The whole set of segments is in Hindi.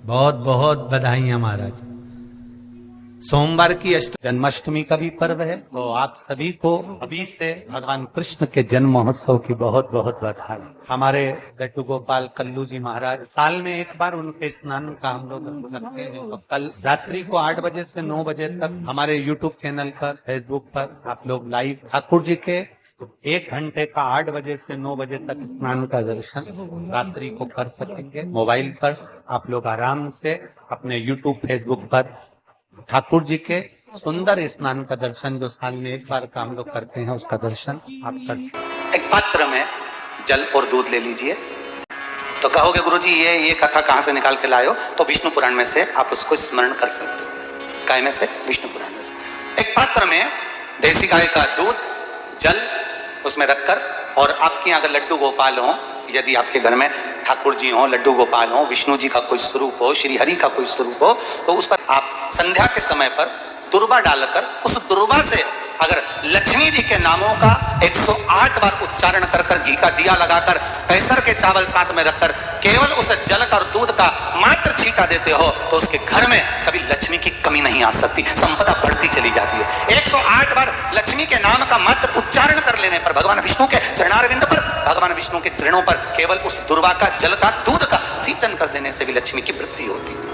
बहुत बहुत बधाइयां महाराज। सोमवार की जन्माष्टमी का भी पर्व है, तो आप सभी को अभी से भगवान कृष्ण के जन्म महोत्सव की बहुत बहुत बधाई। हमारे लड्डू गोपाल कल्लू जी महाराज साल में एक बार उनके स्नान का हम लोग रखते हैं। तो कल रात्रि को 8 बजे से 9 बजे तक हमारे यूट्यूब चैनल पर, फेसबुक पर आप लोग लाइव ठाकुर जी के 1 घंटे का 8 बजे से 9 बजे तक स्नान का दर्शन रात्रि को कर सकेंगे। मोबाइल पर आप लोग आराम से अपने यूट्यूब फेसबुक पर ठाकुर जी के सुंदर स्नान का दर्शन, जो साल में एक बार का हम लोग करते हैं, उसका दर्शन आप कर सकते। एक पात्र में जल और दूध ले लीजिए। तो कहोगे गुरुजी ये कथा कहां से निकाल के लाए हो? तो विष्णु पुराण में से आप उसको स्मरण कर सकते हो। काय में से? विष्णु पुराण में से। एक पात्र में देसी गाय का दूध, जल उसमें रखकर, और आपके यहाँ अगर लड्डू गोपाल हो, यदि आपके घर में ठाकुर जी हो, लड्डू गोपाल हो, विष्णु जी का कोई स्वरूप हो, श्री हरि का कोई स्वरूप हो, तो उस पर आप संध्या के समय पर दुर्वा डालकर उस दुर्वा से अगर लक्ष्मी जी के नामों का 108 बार उच्चारण कर कर, घी का दिया लगाकर, कैसर के चावल साथ में रखकर केवल उस जल का और दूध का मात्र छींटा देते हो, तो उसके घर में कभी लक्ष्मी की कमी नहीं आ सकती, संपदा बढ़ती चली जाती है। 108 बार लक्ष्मी के नाम का मात्र उच्चारण कर लेने पर भगवान विष्णु के चरणारविंद पर, भगवान विष्णु के चरणों पर केवल उस दुर्वा का, जल का, दूध का सिंचन कर देने से भी लक्ष्मी की वृद्धि होती है।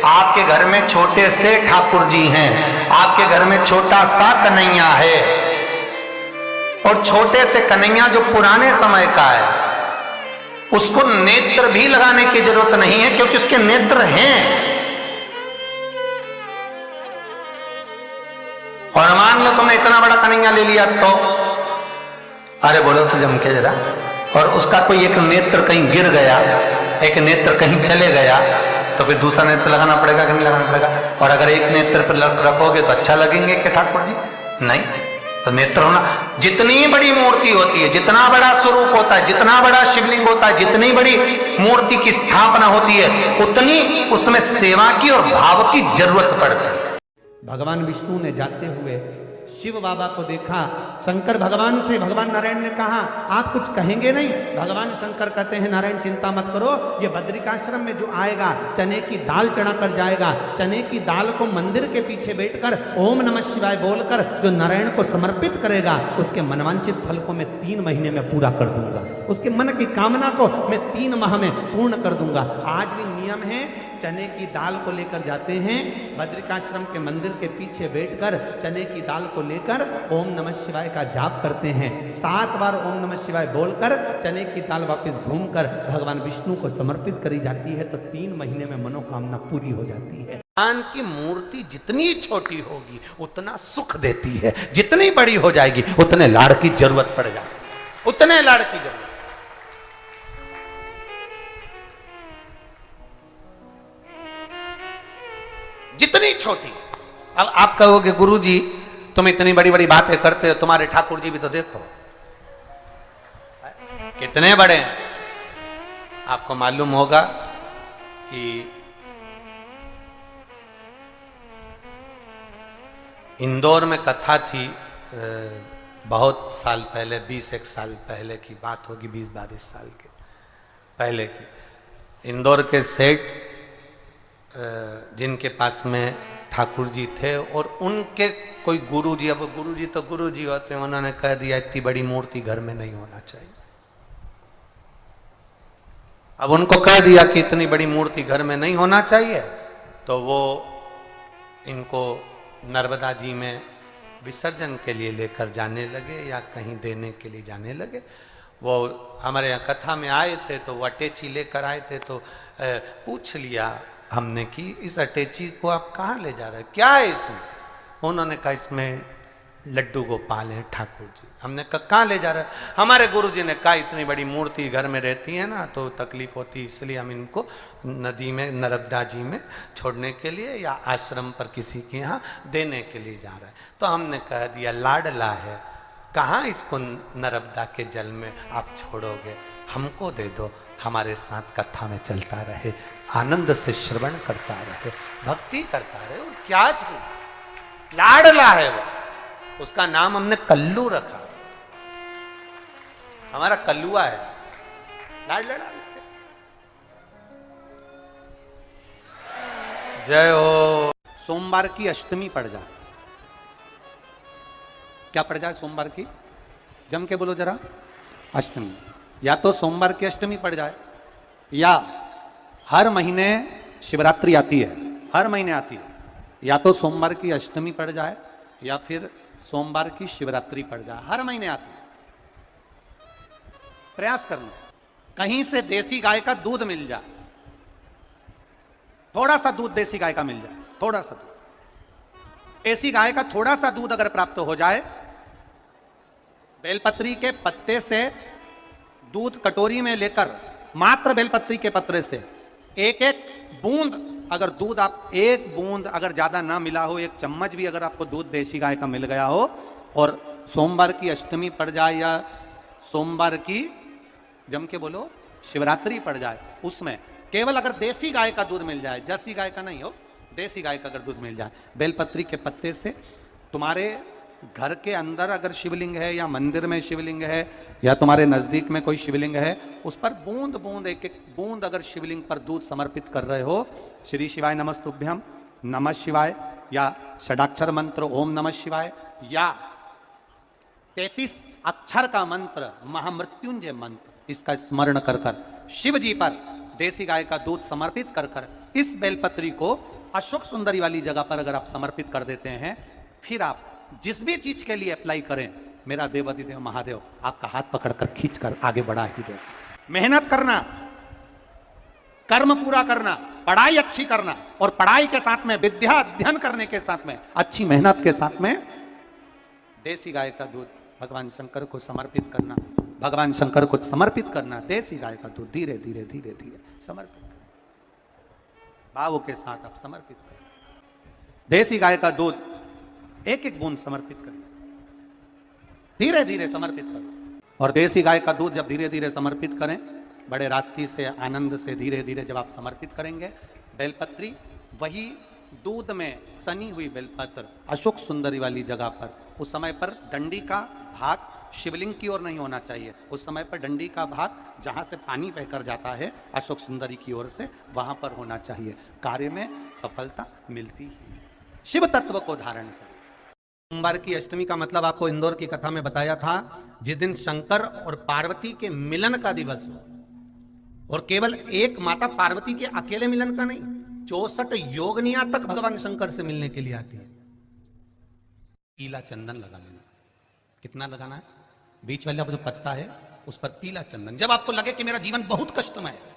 आपके घर में छोटे से ठाकुर जी हैं, आपके घर में छोटा सा कन्हैया है, और छोटे से कन्हैया जो पुराने समय का है, उसको नेत्र भी लगाने की जरूरत नहीं है, क्योंकि उसके नेत्र हैं। और मान लो तुमने इतना बड़ा कन्हैया ले लिया, तो अरे बोलो तो जम के जरा, और उसका कोई एक नेत्र कहीं गिर गया, एक नेत्र कहीं चले गया, तो फिर दूसरा नेत्र लगाना पड़ेगा कि नहीं लगाना पड़ेगा? और अगर एक नेत्र पर रखोगे तो अच्छा लगेंगे कि ठाकुर जी? नहीं। तो नेत्र होना, जितनी बड़ी मूर्ति होती है, जितना बड़ा स्वरूप होता है, जितना बड़ा शिवलिंग होता है, जितनी बड़ी मूर्ति की स्थापना होती है, उतनी उसमें सेवा की और भाव की जरूरत पड़ती है। भगवान विष्णु ने जाते हुए शिव बाबा को देखा। शंकर भगवान से, भगवान नारायण ने कहा आप कुछ कहेंगे नहीं? भगवान शंकर कहते हैं नारायण चिंता मत करो, ये बद्रिकाश्रम में जो आएगा चने की दाल चढ़ा कर जाएगा, चने की दाल को मंदिर के पीछे बैठकर ओम नमः शिवाय बोलकर जो नारायण को समर्पित करेगा, उसके मनवांचित फल को मैं 3 महीने में पूरा कर दूंगा, उसके मन की कामना को मैं 3 माह में पूर्ण कर दूंगा। आज भी नियम है, चने की दाल को लेकर जाते हैं, बद्रिकाश्रम के मंदिर के पीछे बैठकर चने की दाल को लेकर ओम नमः शिवाय का जाप करते हैं। 7 बार ओम नमः शिवाय बोलकर चने की दाल वापस घूमकर भगवान विष्णु को समर्पित करी जाती है, तो 3 महीने में मनोकामना पूरी हो जाती है। भगवान की मूर्ति जितनी छोटी होगी उतना सुख देती है, जितनी बड़ी हो जाएगी उतने लाड़ की जरूरत पड़ जाएगी, उतने लाड़ की जरूरत। जितनी छोटी। अब आप कहोगे गुरुजी तुम इतनी बड़ी बड़ी बातें करते हो, तुम्हारे ठाकुर जी भी तो देखो कितने बड़े हैं। आपको मालूम होगा कि इंदौर में कथा थी, बहुत साल पहले, 20-1 साल पहले की बात होगी, 20-22 साल के पहले की। इंदौर के सेठ जिनके पास में ठाकुर जी थे, और उनके कोई गुरुजी, अब गुरुजी तो गुरुजी होते हैं, उन्होंने कह दिया इतनी बड़ी मूर्ति घर में नहीं होना चाहिए। अब उनको कह दिया कि इतनी बड़ी मूर्ति घर में नहीं होना चाहिए, तो वो इनको नर्मदा जी में विसर्जन के लिए लेकर जाने लगे या कहीं देने के लिए जाने लगे। वो हमारे यहाँ कथा में आए थे, तो वो अटैची लेकर आए थे, तो पूछ लिया हमने कि इस अटैची को आप कहाँ ले जा रहे हैं, क्या है इसमें? उन्होंने कहा इसमें लड्डू गोपाल है ठाकुर जी। हमने कहा कहाँ ले जा रहे हैं? हमारे गुरुजी ने कहा इतनी बड़ी मूर्ति घर में रहती है ना, तो तकलीफ होती, इसलिए हम इनको नदी में, नर्मदा जी में छोड़ने के लिए या आश्रम पर किसी के यहाँ देने के लिए जा रहे हैं। तो हमने कह दिया लाडला है, कहाँ इसको नर्मदा के जल में आप छोड़ोगे, हमको दे दो, हमारे साथ कथा में चलता रहे, आनंद से श्रवण करता रहे, भक्ति करता रहे। और क्या चीज लाडला है वो, उसका नाम हमने कल्लू रखा, हमारा कल्लुआ है, लाडला। जय हो। सोमवार की अष्टमी पड़ जाए, क्या पड़ जाए सोमवार की? जम के बोलो जरा, अष्टमी। या तो सोमवार की अष्टमी पड़ जाए, या हर महीने शिवरात्रि आती है, हर महीने आती है, या तो सोमवार की अष्टमी पड़ जाए या फिर सोमवार की शिवरात्रि पड़ जाए, हर महीने आती है। प्रयास करना, कहीं से देसी गाय का दूध मिल जाए, थोड़ा सा दूध देसी गाय का मिल जाए, थोड़ा सा दूध देसी गाय का, थोड़ा सा दूध अगर प्राप्त हो जाए, बेलपत्री के पत्ते से दूध कटोरी में लेकर, मात्र बेलपत्री के पत्ते से एक एक बूंद अगर दूध, आप एक बूंद अगर ज्यादा ना मिला हो, एक चम्मच भी अगर आपको दूध देसी गाय का मिल गया हो, और सोमवार की अष्टमी पड़ जाए या सोमवार की, जम के बोलो, शिवरात्रि पड़ जाए, उसमें केवल अगर देसी गाय का दूध मिल जाए, जर्सी गाय का नहीं हो, देसी गाय का अगर दूध मिल जाए, बेलपत्री के पत्ते से, तुम्हारे घर के अंदर अगर शिवलिंग है या मंदिर में शिवलिंग है या तुम्हारे नजदीक में कोई शिवलिंग है, उस पर बूंद बूंद, एक एक बूंद अगर शिवलिंग पर दूध समर्पित कर रहे हो, श्री शिवाय नमस्तुभ्यम, नमः शिवाय, या षडाक्षर मंत्र ओम नमः शिवाय, या 33 अक्षर का मंत्र महामृत्युंजय मंत्र, इसका स्मरण कर कर शिव जी पर देसी गाय का दूध समर्पित कर कर इस बेलपत्री को अशोक सुंदरी वाली जगह पर अगर आप समर्पित कर देते हैं, फिर आप जिस भी चीज के लिए अप्लाई करें, मेरा देवाधिदेव महादेव आपका हाथ पकड़कर खींचकर आगे बढ़ा ही दे। मेहनत करना, कर्म पूरा करना, पढ़ाई अच्छी करना, और पढ़ाई के साथ में विद्या अध्ययन करने के साथ में अच्छी मेहनत के साथ में देसी गाय का दूध भगवान शंकर को समर्पित करना, भगवान शंकर को समर्पित करना, देसी गाय का दूध धीरे धीरे धीरे धीरे समर्पित करना, भावों के साथ आप समर्पित करें। देसी गाय का दूध एक एक बूंद समर्पित करिए, धीरे धीरे समर्पित करो। और देसी गाय का दूध जब धीरे धीरे समर्पित करें, बड़े रास्ते से, आनंद से धीरे धीरे जब आप समर्पित करेंगे, बेलपत्री, वही दूध में सनी हुई बेलपत्र अशोक सुंदरी वाली जगह पर, उस समय पर डंडी का भाग शिवलिंग की ओर नहीं होना चाहिए, उस समय पर डंडी का भाग जहां से पानी बहकर जाता है अशोक सुंदरी की ओर से, वहां पर होना चाहिए। कार्य में सफलता मिलती ही। शिव तत्व को धारण कर। सोमवार की अष्टमी का मतलब आपको इंदौर की कथा में बताया था, जिस दिन शंकर और पार्वती के मिलन का दिवस हो, और केवल एक माता पार्वती के अकेले मिलन का नहीं, 64 योगनिया तक भगवान शंकर से मिलने के लिए आती है। पीला चंदन लगा लेना, कितना लगाना है? बीच वाला जो पत्ता है उस पर पीला चंदन। जब आपको लगे कि मेरा जीवन बहुत कष्टमय है,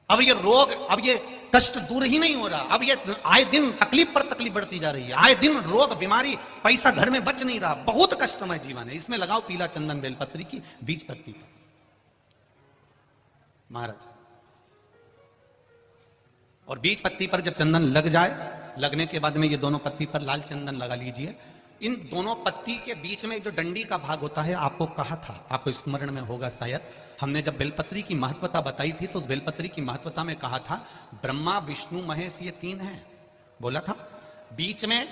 अब ये रोग, अब ये कष्ट दूर ही नहीं हो रहा, अब ये आए दिन तकलीफ पर तकलीफ बढ़ती जा रही है, आए दिन रोग, बीमारी, पैसा घर में बच नहीं रहा, बहुत कष्टमय जीवन है, इसमें लगाओ पीला चंदन बेलपत्री की बीज पत्ती पर। महाराज, और बीज पत्ती पर जब चंदन लग जाए, लगने के बाद में ये दोनों पत्ती पर लाल चंदन लगा लीजिए। इन दोनों पत्ती के बीच में जो डंडी का भाग होता है, आपको कहा था, आपको स्मरण में होगा शायद, हमने जब बेलपत्री की महत्वता बताई थी तो उस बेलपत्री की महत्वता में कहा था ब्रह्मा विष्णु महेश ये 3 हैं, बोला था। बीच में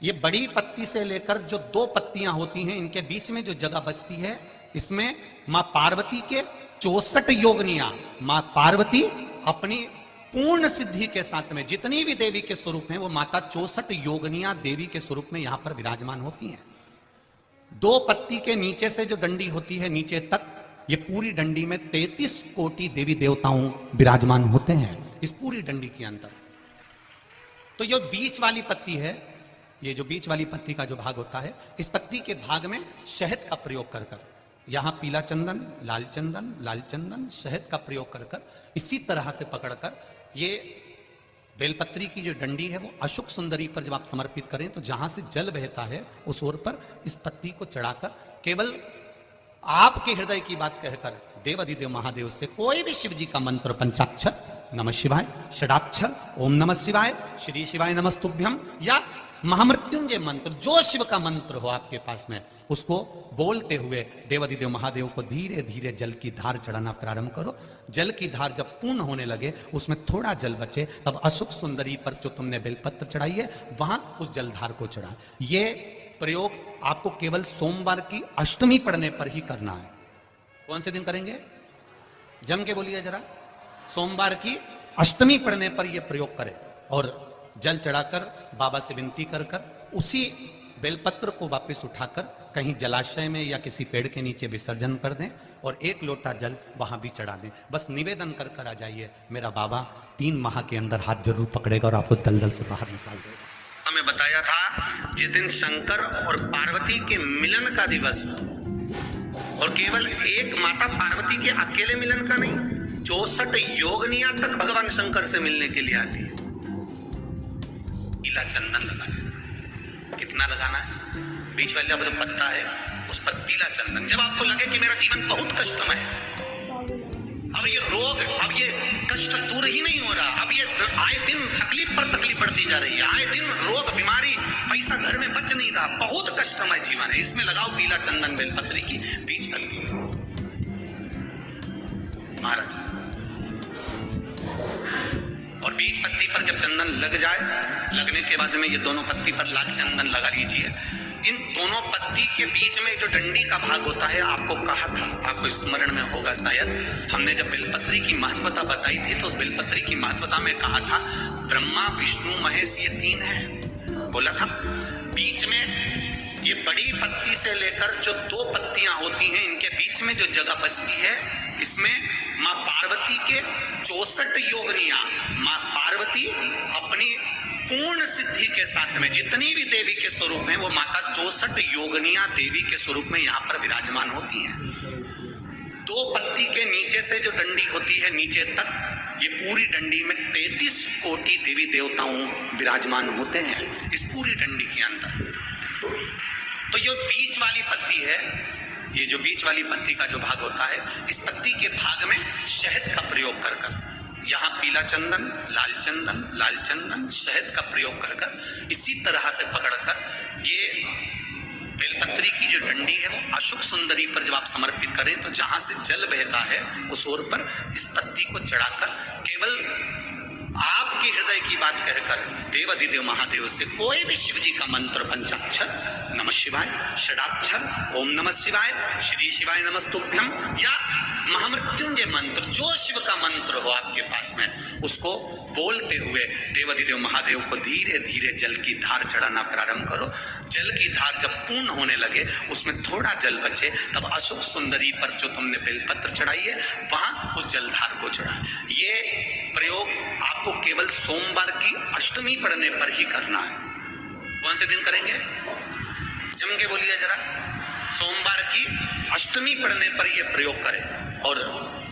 ये बड़ी पत्ती से लेकर जो 2 पत्तियां होती हैं, इनके बीच में जो जगह बचती है, इसमें मां पार्वती के 64 योगनियां, मां पार्वती अपनी पूर्ण सिद्धि के साथ में जितनी भी देवी के स्वरूप हैं, वो माता 64 योगनियां देवी के स्वरूप में यहां पर विराजमान होती हैं। 2 पत्ती के नीचे से जो डंडी होती है नीचे तक, ये पूरी डंडी में 33 कोटि देवी देवताओं विराजमान होते हैं इस पूरी डंडी के अंदर। तो ये बीच वाली पत्ती है, ये जो बीच वाली पत्ती का जो भाग होता है, इस पत्ती के भाग में शहद का प्रयोग कर कर, यहां पीला चंदन, लाल चंदन, शहद का प्रयोग कर कर, इसी तरह से पकड़कर ये बेलपत्री की जो डंडी है वो अशोक सुंदरी पर जब आप समर्पित करें, तो जहां से जल बहता है उस ओर पर इस पत्ती को चढ़ाकर केवल आपके हृदय की बात कहकर देवाधिदेव महादेव से कोई भी शिव जी का मंत्र, पंचाक्षर नमः शिवाय, षडाक्षर ओम नमः शिवाय, श्री शिवाय नमस्तुभ्यम, या महामृत्युंजय मंत्र, जो शिव का मंत्र हो आपके पास में, उसको बोलते हुए देवाधिदेव महादेव को धीरे धीरे जल की धार चढ़ाना प्रारंभ करो। जल की धार जब पूर्ण होने लगे, उसमें थोड़ा जल बचे, तब अशोक सुंदरी पर जो तुमने बेलपत्र चढ़ाई है, वहां उस जलधार को चढ़ा। ये प्रयोग आपको केवल सोमवार की अष्टमी पढ़ने पर ही करना है। कौन से दिन करेंगे? जम के बोलिए जरा। सोमवार की अष्टमी पढ़ने पर यह प्रयोग करें। और जल चढ़ाकर बाबा से विनती कर कर उसी बेलपत्र को वापस उठाकर कहीं जलाशय में या किसी पेड़ के नीचे विसर्जन कर दें और 1 लोटा जल वहां भी चढ़ा दें। बस निवेदन कर कर आ जाइए, मेरा बाबा 3 माह के अंदर हाथ जरूर पकड़ेगा और आपको दलदल से बाहर निकाल देगा। हमें बताया था जिस दिन शंकर और पार्वती के मिलन का दिवस हो, और केवल एक माता पार्वती के अकेले मिलन का नहीं, 64 योगनियां तक भगवान शंकर से मिलने के लिए आती है। पीला चंदन लगा देना। कितना लगाना है? बीच वाला जो पत्ता है उस पर पीला चंदन। जब आपको लगे कि मेरा जीवन बहुत कष्टमय है, अब ये रोग, अब ये कष्ट दूर ही नहीं हो रहा, अब ये आए दिन तकलीफ पर तकलीफ बढ़ती जा रही है, आए दिन रोग बीमारी, पैसा घर में बच नहीं रहा, बहुत कष्टमय जीवन है, इसमें लगाओ पीला चंदन बेलपत्री की बीच पत्ती महाराज। और बीच पत्ती पर जब चंदन लग जाए, लगने के बाद में ये दोनों पत्ती पर लाल चंदन लगा लीजिए। इन दोनों पत्ती के बीच में जो डंडी का भाग होता है, आपको कहा था, आपको स्मरण में होगा शायद, हमने जब बेलपत्री की महत्वता बताई थी तो उस बेलपत्री की महत्वता में कहा था ब्रह्मा विष्णु महेश ये 3 हैं, बोला था। बीच में ये बड़ी पत्ती से लेकर जो 2 पत्तियां होती हैं, इनके बीच में जो जगह बचती है, इसमें माँ पार्वती के 64 योगनियां, माँ पार्वती अपनी पूर्ण सिद्धि के साथ में जितनी भी देवी के स्वरूप हैं, वो माता 64 योगनियां देवी के स्वरूप में यहाँ पर विराजमान होती हैं। 2 पत्ती के नीचे से जो डंडी होती है नीचे तक, ये पूरी डंडी में 33 कोटि देवी देवताओं विराजमान होते हैं इस पूरी डंडी के अंदर। तो ये बीच वाली पत्ती है, ये जो बीच वाली पत्ती का जो भाग होता है, इस पत्ती के भाग में शहद का प्रयोग कर कर, यहाँ पीला चंदन, लाल चंदन, शहद का प्रयोग कर कर, इसी तरह से पकड़कर ये बेलपत्री की जो डंडी है वो अशुक सुंदरी पर जब आप समर्पित करें तो जहां से जल बहता है उस ओर पर इस पत्ती को चढ़ाकर केवल आपके हृदय की बात कहकर देवाधिदेव महादेव से कोई भी शिव जी का मंत्र, पंचाक्षर, नमः शिवाय, षडाक्षर, ओम नमः शिवाय, श्री शिवाय नमस्तुभ्यम, या महामृत्युंजय मंत्र, जो शिव का मंत्र हो आपके पास में, उसको बोलते हुए देवाधिदेव महादेव को धीरे धीरे जल की धार चढ़ाना प्रारंभ करो। जल की धार जब पूर्ण होने लगे, उसमें थोड़ा जल बचे, तब अशुक सुंदरी पर जो तुमने बेलपत्र चढ़ाई है वहां उस जलधार को चढ़ाए। ये प्रयोग आपको केवल सोमवार की अष्टमी पढ़ने पर ही करना है। कौन से दिन करेंगे? जम के बोलिए जरा। सोमवार की अष्टमी पढ़ने पर यह प्रयोग करें और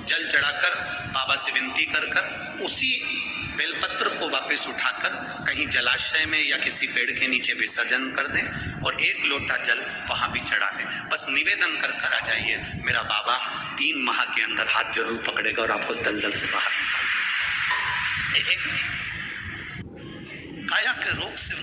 जल चढ़ाकर बाबा से विनती कर कर उसी बेलपत्र को वापस उठाकर कहीं जलाशय में या किसी पेड़ के नीचे विसर्जन कर दें और 1 लोटा जल वहां भी चढ़ा दें। बस निवेदन कर कर आ जाइए, मेरा बाबा 3 माह के अंदर हाथ जरूर पकड़ेगा और आपको दलदल से बाहर निकालेगा। काया के रोग से